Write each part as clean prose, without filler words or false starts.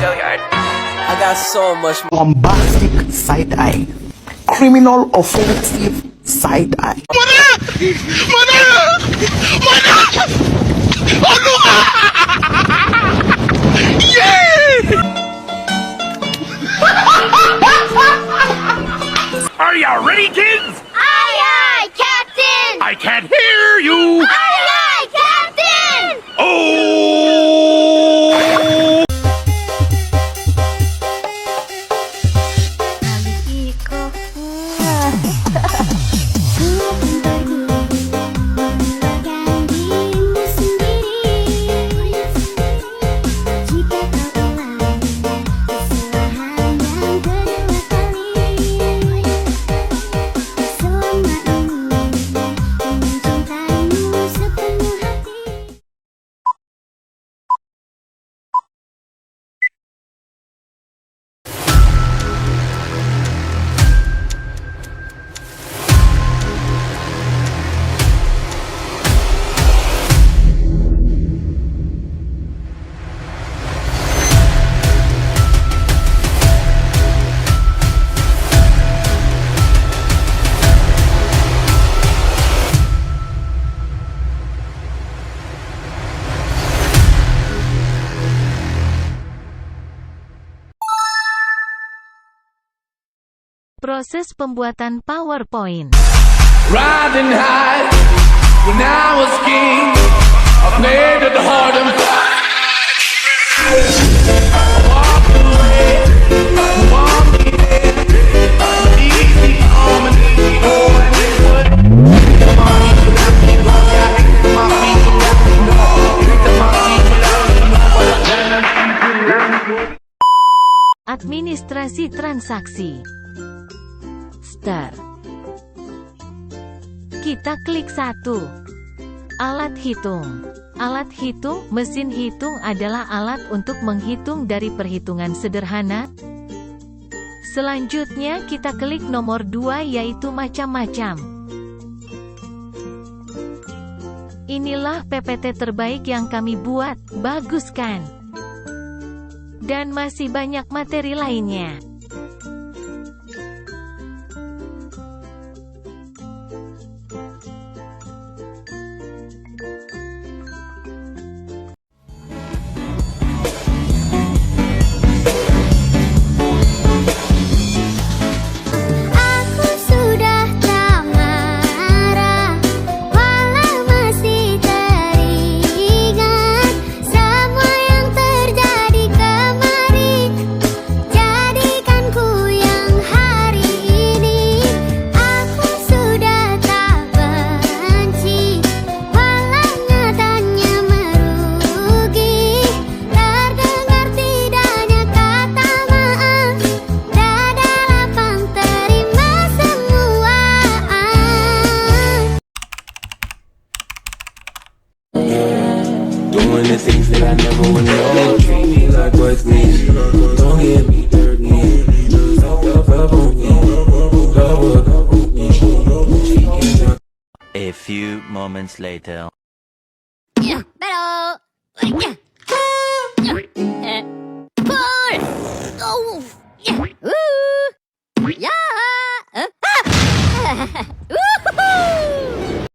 I got so much bombastic side eye, criminal offensive side eye. Are you ready, kids? Aye, aye, Captain! I can't hear you. Aye, aye, Captain! Oh! Proses pembuatan PowerPoint. Riding high when I was king. I played at the heart and Administrasi transaksi. Start. Kita klik 1. Alat hitung. Alat hitung, mesin hitung adalah alat untuk menghitung dari perhitungan sederhana. Selanjutnya kita klik nomor 2 yaitu macam-macam. Inilah PPT terbaik yang kami buat, bagus kan? Dan masih banyak materi lainnya. Aku sudah tak marah, walau masih teringat semua yang terjadi kemarin. Jadikanku yang hari ini. Aku sudah tak benci, walau nyatanya merugi. Terdengar tidaknya kata maaf, dada lapang terima semua. Doing the things that I never would know. Treat me like what's me. Don't hit me dirty. Love on me. Love on me. A few moments later. Pero Paul! Oh! Yeah! Woohoo!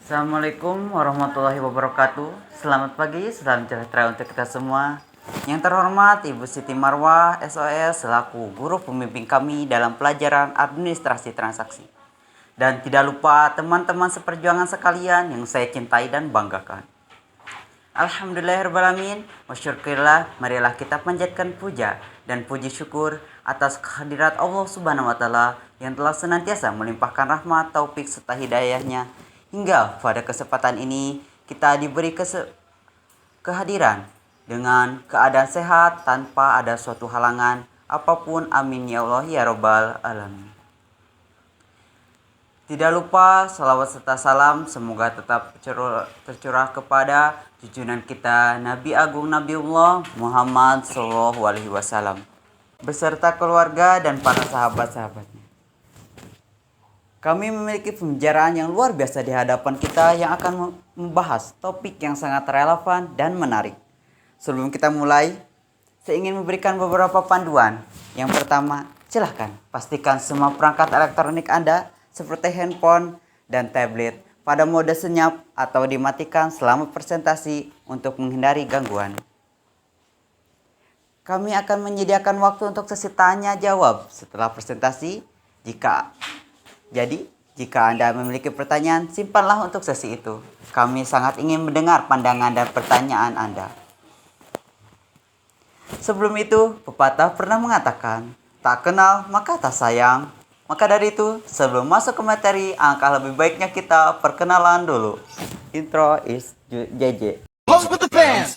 Assalamualaikum warahmatullahi wabarakatuh. Selamat pagi, salam sejahtera untuk kita semua. Yang terhormat Ibu Siti Marwah SOS selaku guru pembimbing kami dalam pelajaran administrasi transaksi. Dan tidak lupa teman-teman seperjuangan sekalian yang saya cintai dan banggakan. Alhamdulillahirrahmanirrahim. Wasyukurillah, marilah kita panjatkan puja dan puji syukur atas kehadirat Allah Subhanahu wa taala yang telah senantiasa melimpahkan rahmat, taufik serta hidayahnya hingga pada kesempatan ini kita diberi kehadiran dengan keadaan sehat tanpa ada suatu halangan apapun. Amin ya Allah ya Rabbal alamin. Tidak lupa salawat serta salam semoga tetap tercurah kepada junjungan kita Nabi Agung Nabiullah Muhammad SAW beserta keluarga dan para sahabat-sahabatnya. Kami memiliki pembicaraan yang luar biasa di hadapan kita yang akan membahas topik yang sangat relevan dan menarik. Sebelum kita mulai, saya ingin memberikan beberapa panduan. Yang pertama, silahkan pastikan semua perangkat elektronik Anda seperti handphone dan tablet pada mode senyap atau dimatikan selama presentasi untuk menghindari gangguan. Kami akan menyediakan waktu untuk sesi tanya jawab setelah presentasi. Jika Anda memiliki pertanyaan, simpanlah untuk sesi itu. Kami sangat ingin mendengar pandangan dan pertanyaan Anda. Sebelum itu, pepatah pernah mengatakan, tak kenal maka tak sayang. Maka dari itu, sebelum masuk ke materi, angka lebih baiknya kita perkenalan dulu. Intro is JJ. Pose with the fans.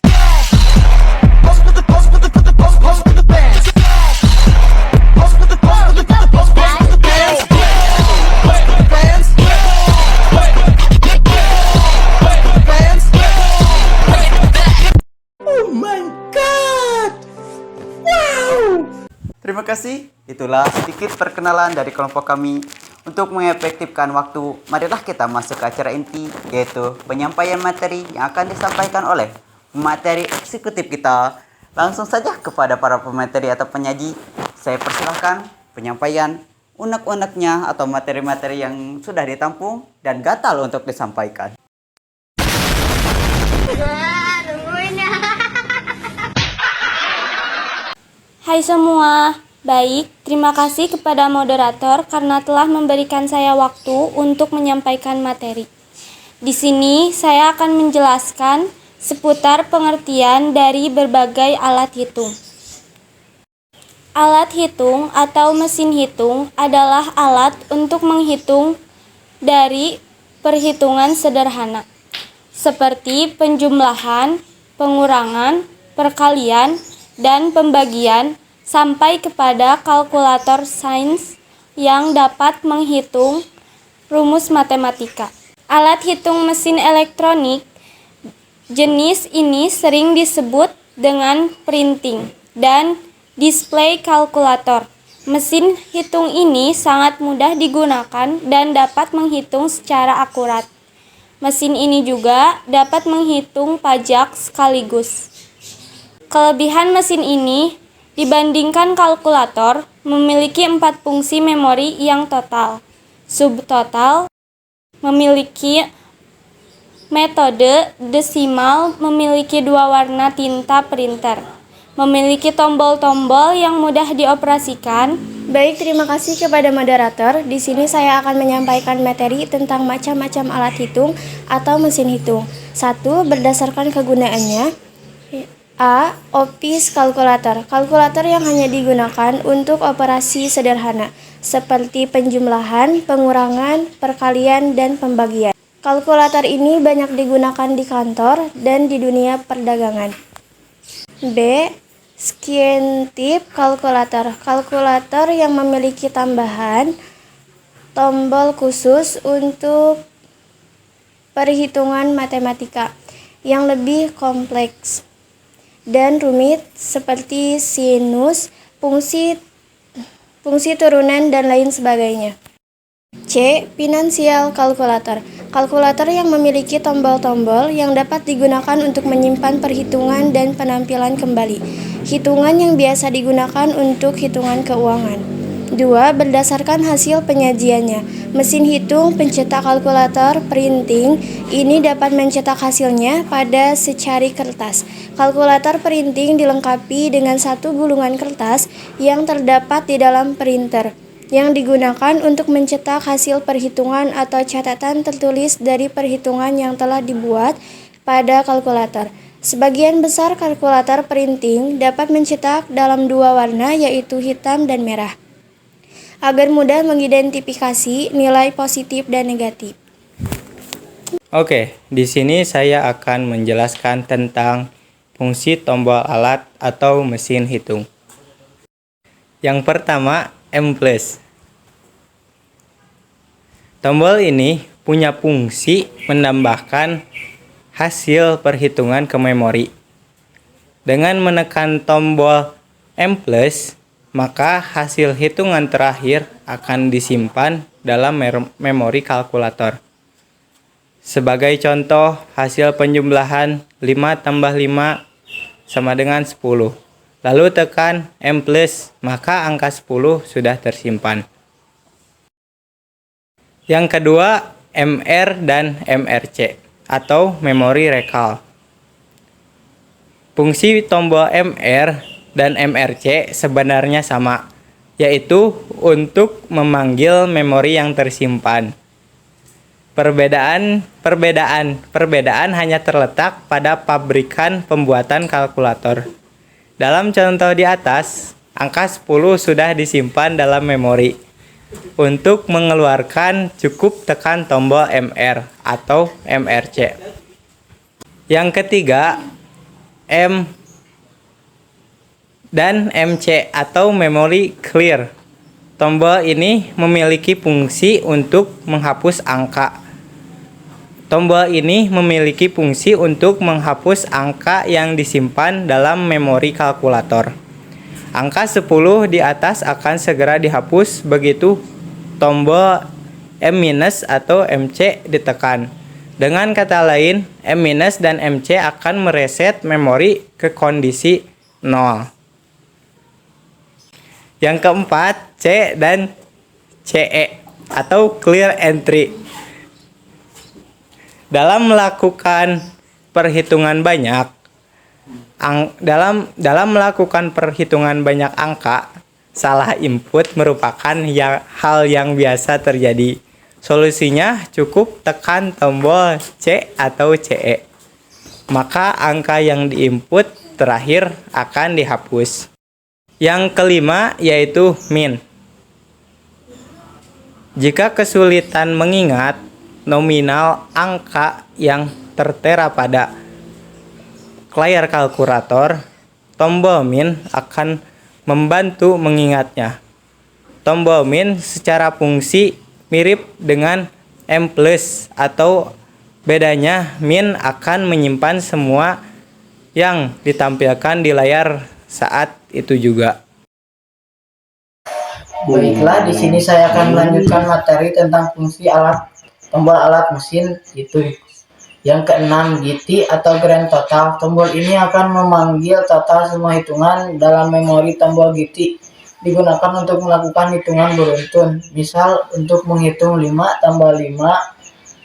Terima kasih. Itulah sedikit perkenalan dari kelompok kami. Untuk mengefektifkan waktu, marilah kita masuk ke acara inti, yaitu penyampaian materi yang akan disampaikan oleh pemateri eksekutif kita. Langsung saja kepada para pemateri atau penyaji, saya persilahkan penyampaian unek-uneknya atau materi-materi yang sudah ditampung dan gatal untuk disampaikan. Hai semua, baik, terima kasih kepada moderator karena telah memberikan saya waktu untuk menyampaikan materi. Di sini saya akan menjelaskan seputar pengertian dari berbagai alat hitung. Alat hitung atau mesin hitung adalah alat untuk menghitung dari perhitungan sederhana, seperti penjumlahan, pengurangan, perkalian, dan pembagian sampai kepada kalkulator sains yang dapat menghitung rumus matematika. Alat hitung mesin elektronik jenis ini sering disebut dengan printing dan display kalkulator. Mesin hitung ini sangat mudah digunakan dan dapat menghitung secara akurat. Mesin ini juga dapat menghitung pajak sekaligus. Kelebihan mesin ini dibandingkan kalkulator memiliki 4 fungsi memori yang total. Subtotal memiliki metode desimal, memiliki 2 warna tinta printer, memiliki tombol-tombol yang mudah dioperasikan. Baik, terima kasih kepada moderator. Di sini saya akan menyampaikan materi tentang macam-macam alat hitung atau mesin hitung. 1. Berdasarkan kegunaannya. A. Office kalkulator. Kalkulator yang hanya digunakan untuk operasi sederhana, seperti penjumlahan, pengurangan, perkalian, dan pembagian. Kalkulator ini banyak digunakan di kantor dan di dunia perdagangan. B. Scientific kalkulator. Kalkulator yang memiliki tambahan tombol khusus untuk perhitungan matematika yang lebih kompleks dan rumit seperti sinus, fungsi turunan, dan lain sebagainya. C. Financial kalkulator. Kalkulator yang memiliki tombol-tombol yang dapat digunakan untuk menyimpan perhitungan dan penampilan kembali. Hitungan yang biasa digunakan untuk hitungan keuangan. 2. Berdasarkan hasil penyajiannya. Mesin hitung pencetak kalkulator printing ini dapat mencetak hasilnya pada secari kertas. Kalkulator printing dilengkapi dengan 1 gulungan kertas yang terdapat di dalam printer, yang digunakan untuk mencetak hasil perhitungan atau catatan tertulis dari perhitungan yang telah dibuat pada kalkulator. Sebagian besar kalkulator printing dapat mencetak dalam dua warna, yaitu hitam dan merah, agar mudah mengidentifikasi nilai positif dan negatif. Oke, di sini saya akan menjelaskan tentang fungsi tombol alat atau mesin hitung. Yang pertama, M+. Tombol ini punya fungsi menambahkan hasil perhitungan ke memori. Dengan menekan tombol M+, maka hasil hitungan terakhir akan disimpan dalam memori kalkulator. Sebagai contoh, hasil penjumlahan 5 tambah 5 sama dengan 10. Lalu tekan M+, maka angka 10 sudah tersimpan. Yang kedua, MR dan MRC atau memori recall. Fungsi tombol MR dan MRC sebenarnya sama, yaitu untuk memanggil memori yang tersimpan. Perbedaan hanya terletak pada pabrikan pembuatan kalkulator. Dalam contoh di atas, angka 10 sudah disimpan dalam memori. Untuk mengeluarkan cukup tekan tombol MR atau MRC. Yang ketiga, M dan MC atau memory clear. Tombol ini memiliki fungsi untuk menghapus angka. Yang disimpan dalam memori kalkulator. Angka 10 di atas akan segera dihapus begitu tombol M- atau MC ditekan. Dengan kata lain, M- dan MC akan mereset memori ke kondisi 0. Yang keempat, C dan CE atau clear entry. Dalam melakukan perhitungan banyak angka, salah input merupakan hal yang biasa terjadi. Solusinya cukup tekan tombol C atau CE. Maka angka yang diinput terakhir akan dihapus. Yang kelima yaitu min. Jika kesulitan mengingat nominal angka yang tertera pada layar kalkulator, tombol min akan membantu mengingatnya. Tombol min secara fungsi mirip dengan M+, atau bedanya min akan menyimpan semua yang ditampilkan di layar saat itu juga. Baiklah, di sini saya akan melanjutkan materi tentang fungsi tombol alat mesin hitung. Yang keenam, GT atau Grand Total. Tombol ini akan memanggil total semua hitungan dalam memori tombol GT. Digunakan untuk melakukan hitungan beruntun. Misal, untuk menghitung 5 tambah 5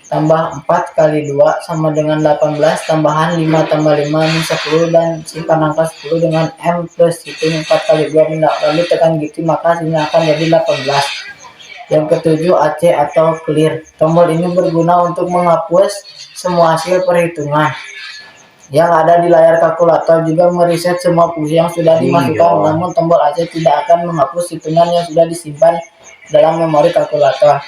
tambah 4 kali 2 sama dengan 18, tambahan 5 tambah 5 ini 10, dan simpan angka 10 dengan M+, hitung 4 kali 2, lalu tekan GT, maka hasilnya akan jadi 18. Yang ketujuh, AC atau clear. Tombol ini berguna untuk menghapus semua hasil perhitungan yang ada di layar kalkulator, juga mereset semua fungsi yang sudah dimasukkan. Namun tombol AC tidak akan menghapus hitungan yang sudah disimpan dalam memori kalkulator.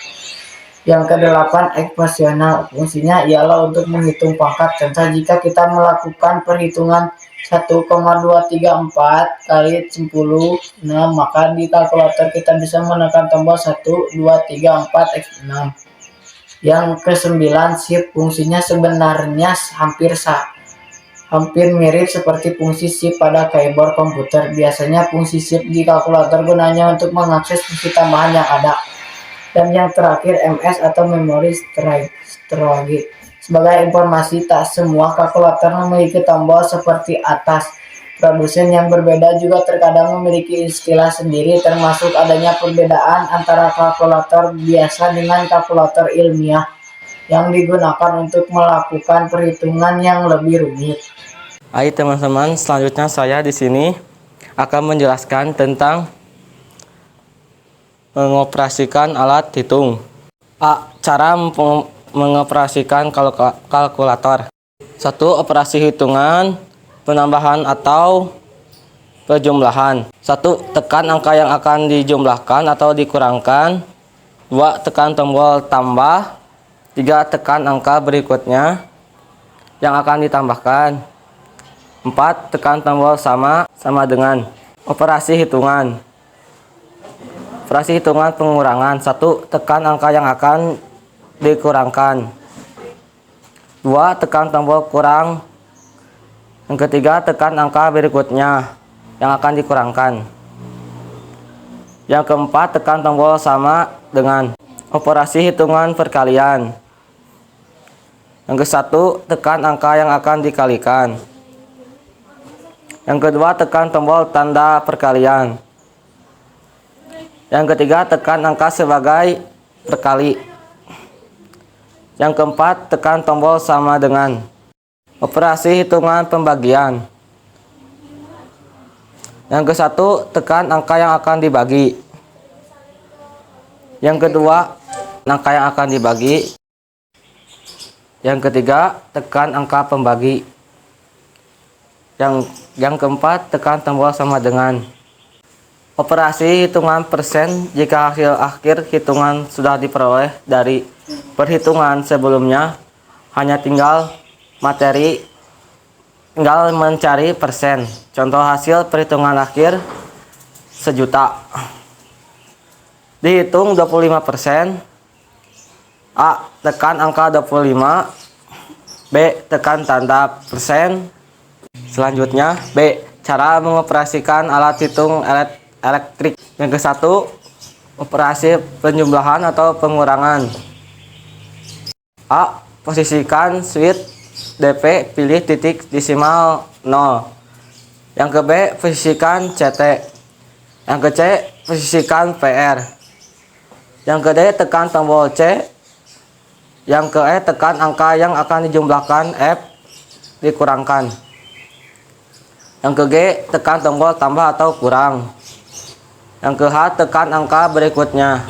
Yang kedelapan, ekvasional. Fungsinya ialah untuk menghitung pangkat. Contoh, jika kita melakukan perhitungan 1,234 kali 10, maka di kalkulator kita bisa menekan tombol 1,234 x 6. Yang kesembilan, shift. Fungsinya sebenarnya hampir mirip seperti fungsi shift pada keyboard komputer. Biasanya fungsi shift di kalkulator gunanya untuk mengakses fungsi tambahan yang ada. Dan yang terakhir, MS atau memory storage. Sebagai informasi, tak semua kalkulator memiliki tombol seperti atas. Produsen yang berbeda juga terkadang memiliki istilah sendiri, termasuk adanya perbedaan antara kalkulator biasa dengan kalkulator ilmiah yang digunakan untuk melakukan perhitungan yang lebih rumit. Hai teman-teman, selanjutnya saya di sini akan menjelaskan tentang mengoperasikan alat hitung. Cara mengoperasikan kalkulator. 1. Operasi hitungan, penambahan atau perjumlahan. 1. Tekan angka yang akan dijumlahkan atau dikurangkan. 2. Tekan tombol tambah. 3. Tekan angka berikutnya yang akan ditambahkan. 4. Tekan tombol sama dengan. Operasi hitungan. Operasi hitungan pengurangan. 1. Tekan angka yang akan dikurangkan. 2. Tekan tombol kurang. Yang ketiga, tekan angka berikutnya yang akan dikurangkan. Yang keempat, tekan tombol sama dengan. Operasi hitungan perkalian. Yang ke-1, tekan angka yang akan dikalikan. Yang kedua, tekan tombol tanda perkalian. Yang ketiga, tekan angka sebagai perkali. Yang keempat, tekan tombol sama dengan. Operasi hitungan pembagian. Yang ke-1, tekan angka yang akan dibagi. Yang kedua, angka yang akan dibagi. Yang ketiga, tekan angka pembagi. Yang keempat, tekan tombol sama dengan. Operasi hitungan persen jika hasil akhir hitungan sudah diperoleh dari perhitungan sebelumnya, hanya tinggal mencari persen. Contoh hasil perhitungan akhir 1.000.000. Dihitung 25%. A. Tekan angka 25. B. Tekan tanda persen. Selanjutnya B. Cara mengoperasikan alat hitung elektrik. Yang ke-1, operasi penjumlahan atau pengurangan. A. Posisikan switch DP, pilih titik desimal 0. Yang ke B, posisikan CT. Yang ke C, posisikan PR. Yang ke D, tekan tombol C. Yang ke E, tekan angka yang akan dijumlahkan F dikurangkan. Yang ke G, tekan tombol tambah atau kurang. Yang ke H, tekan angka berikutnya.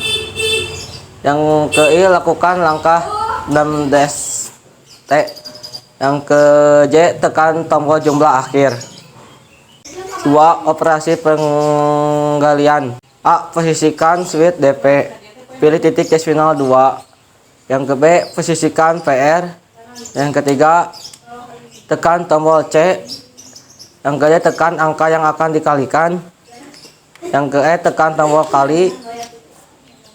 Yang ke I, lakukan langkah 6-T. Yang ke J, tekan tombol jumlah akhir. 2. Operasi penggalian. A. Posisikan switch DP, pilih titik desimal 2. Yang ke B, posisikan PR. Yang ketiga, tekan tombol C. Yang ke D, tekan angka yang akan dikalikan. Yang ke E, tekan tombol kali.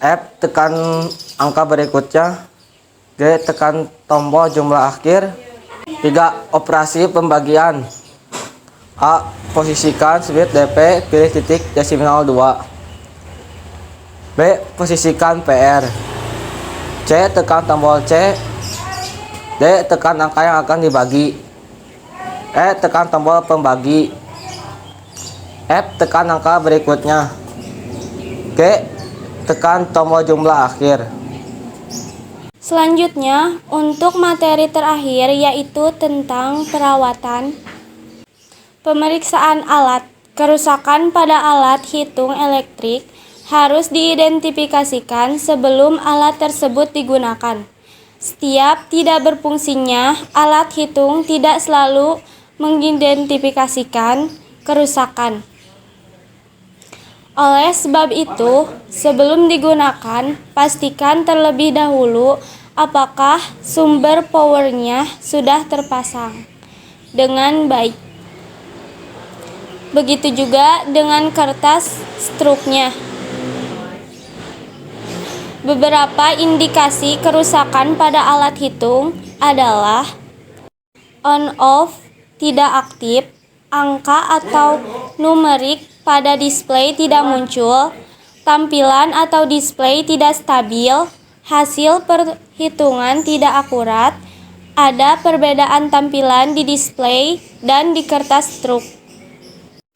F, tekan angka berikutnya. G, tekan tombol jumlah akhir. 3. Operasi pembagian. A. Posisikan switch DP, pilih titik desimal 2. B. Posisikan PR. C. Tekan tombol C. D. Tekan angka yang akan dibagi. E. Tekan tombol pembagi. F. Tekan angka berikutnya. G. Tekan tombol jumlah akhir. Selanjutnya, untuk materi terakhir yaitu tentang perawatan. Pemeriksaan alat. Kerusakan pada alat hitung elektrik harus diidentifikasikan sebelum alat tersebut digunakan. Setiap tidak berfungsinya alat hitung tidak selalu mengidentifikasikan kerusakan. Oleh sebab itu, sebelum digunakan, pastikan terlebih dahulu apakah sumber powernya sudah terpasang dengan baik. Begitu juga dengan kertas struknya. Beberapa indikasi kerusakan pada alat hitung adalah on-off, tidak aktif, angka atau numerik pada display tidak muncul, tampilan atau display tidak stabil, hasil perhitungan tidak akurat, ada perbedaan tampilan di display dan di kertas struk,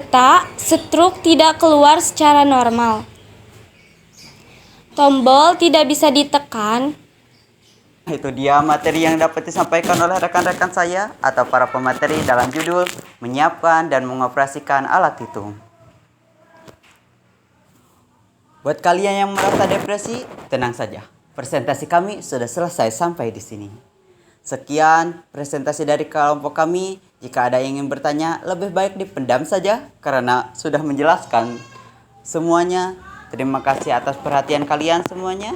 serta struk tidak keluar secara normal. Tombol tidak bisa ditekan. Itu dia materi yang dapat disampaikan oleh rekan-rekan saya atau para pemateri dalam judul menyiapkan dan mengoperasikan alat hitung. Buat kalian yang merasa depresi, tenang saja. Presentasi kami sudah selesai sampai di sini. Sekian presentasi dari kelompok kami. Jika ada yang ingin bertanya, lebih baik dipendam saja karena sudah menjelaskan semuanya. Terima kasih atas perhatian kalian semuanya.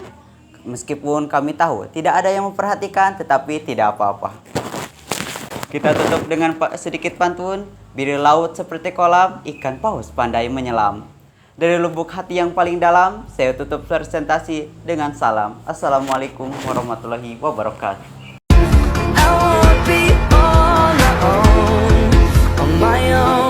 Meskipun kami tahu tidak ada yang memperhatikan, tetapi tidak apa-apa. Kita tutup dengan sedikit pantun. Biru laut seperti kolam, ikan paus pandai menyelam. Dari lubuk hati yang paling dalam, saya tutup presentasi dengan salam. Assalamualaikum warahmatullahi wabarakatuh. on my own.